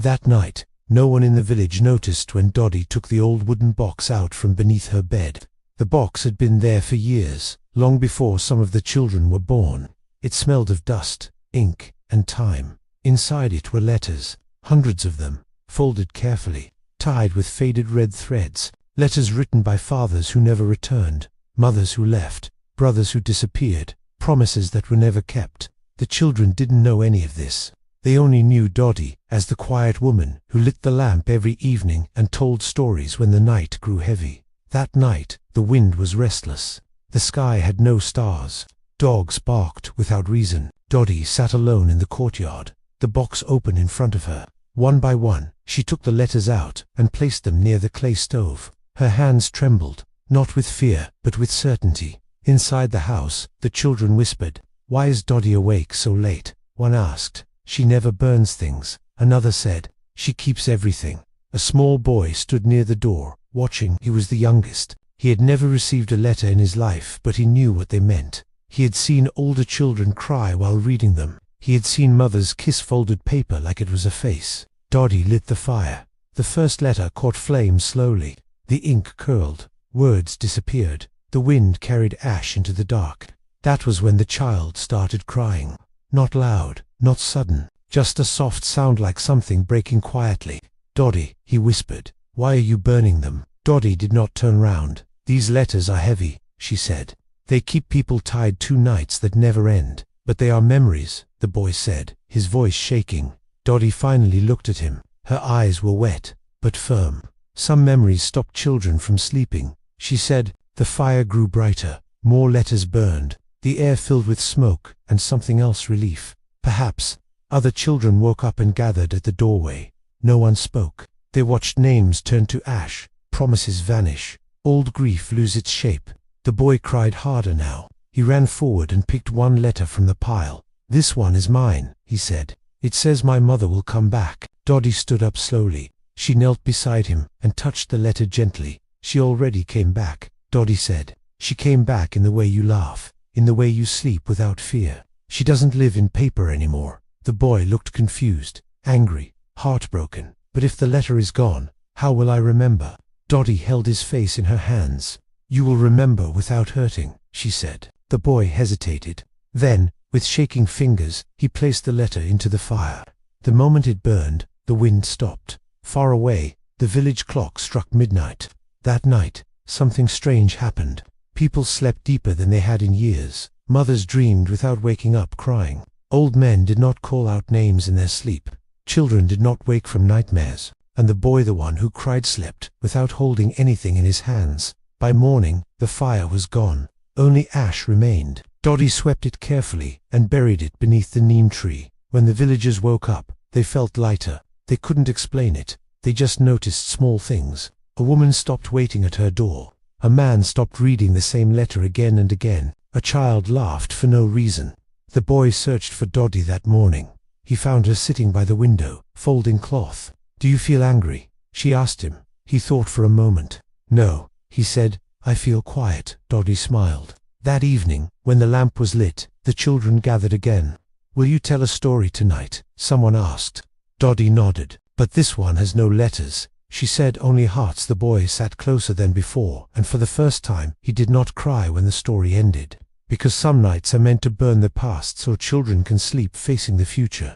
That night, no one in the village noticed when Dadi took the old wooden box out from beneath her bed. The box had been there for years, long before some of the children were born. It smelled of dust, ink, and time. Inside it were letters, hundreds of them, folded carefully, tied with faded red threads. Letters written by fathers who never returned, mothers who left, brothers who disappeared, promises that were never kept. The children didn't know any of this. They only knew Dadi as the quiet woman who lit the lamp every evening and told stories when the night grew heavy. That night, the wind was restless. The sky had no stars. Dogs barked without reason. Dadi sat alone in the courtyard, the box open in front of her. One by one, she took the letters out and placed them near the clay stove. Her hands trembled, not with fear, but with certainty. Inside the house, the children whispered, "Why is Dadi awake so late?" One asked, "She never burns things." Another said, "She keeps everything." A small boy stood near the door, watching. He was the youngest. He had never received a letter in his life, but he knew what they meant. He had seen older children cry while reading them. He had seen mothers kiss folded paper like it was a face. Dadi lit the fire. The first letter caught flame slowly. The ink curled. Words disappeared. The wind carried ash into the dark. That was when the child started crying. Not loud, not sudden, just a soft sound like something breaking quietly. "Dadi," he whispered, "why are you burning them?" Dadi did not turn round. "These letters are heavy," she said. "They keep people tied 2 nights that never end." "But they are memories," the boy said, his voice shaking. Dadi finally looked at him. Her eyes were wet, but firm. "Some memories stop children from sleeping," she said. The fire grew brighter. More letters burned. The air filled with smoke and something else, relief. Perhaps. Other children woke up and gathered at the doorway. No one spoke. They watched names turn to ash, promises vanish, old grief lose its shape. The boy cried harder now. He ran forward and picked one letter from the pile. "This one is mine," he said. "It says my mother will come back." Dadi stood up slowly. She knelt beside him and touched the letter gently. "She already came back," Dadi said. "She came back in the way you laugh, in the way you sleep without fear. She doesn't live in paper anymore." The boy looked confused, angry, heartbroken. "But if the letter is gone, how will I remember?" Dadi held his face in her hands. "You will remember without hurting," she said. The boy hesitated. Then, with shaking fingers, he placed the letter into the fire. The moment it burned, the wind stopped. Far away, the village clock struck midnight. That night, something strange happened. People slept deeper than they had in years. Mothers dreamed without waking up crying. Old men did not call out names in their sleep. Children did not wake from nightmares. And the boy, the one who cried, slept without holding anything in his hands. By morning, the fire was gone. Only ash remained. Dadi swept it carefully and buried it beneath the neem tree. When the villagers woke up, they felt lighter. They couldn't explain it. They just noticed small things. A woman stopped waiting at her door. A man stopped reading the same letter again and again. A child laughed for no reason. The boy searched for Dadi that morning. He found her sitting by the window, folding cloth. "Do you feel angry?" she asked him. He thought for a moment. "No," he said. "I feel quiet." Dadi smiled. That evening, when the lamp was lit, the children gathered again. "Will you tell a story tonight?" someone asked. Dadi nodded. "But this one has no letters," she said. "Only hearts." The boy sat closer than before, and for the first time, he did not cry when the story ended. Because some nights are meant to burn the past so children can sleep facing the future.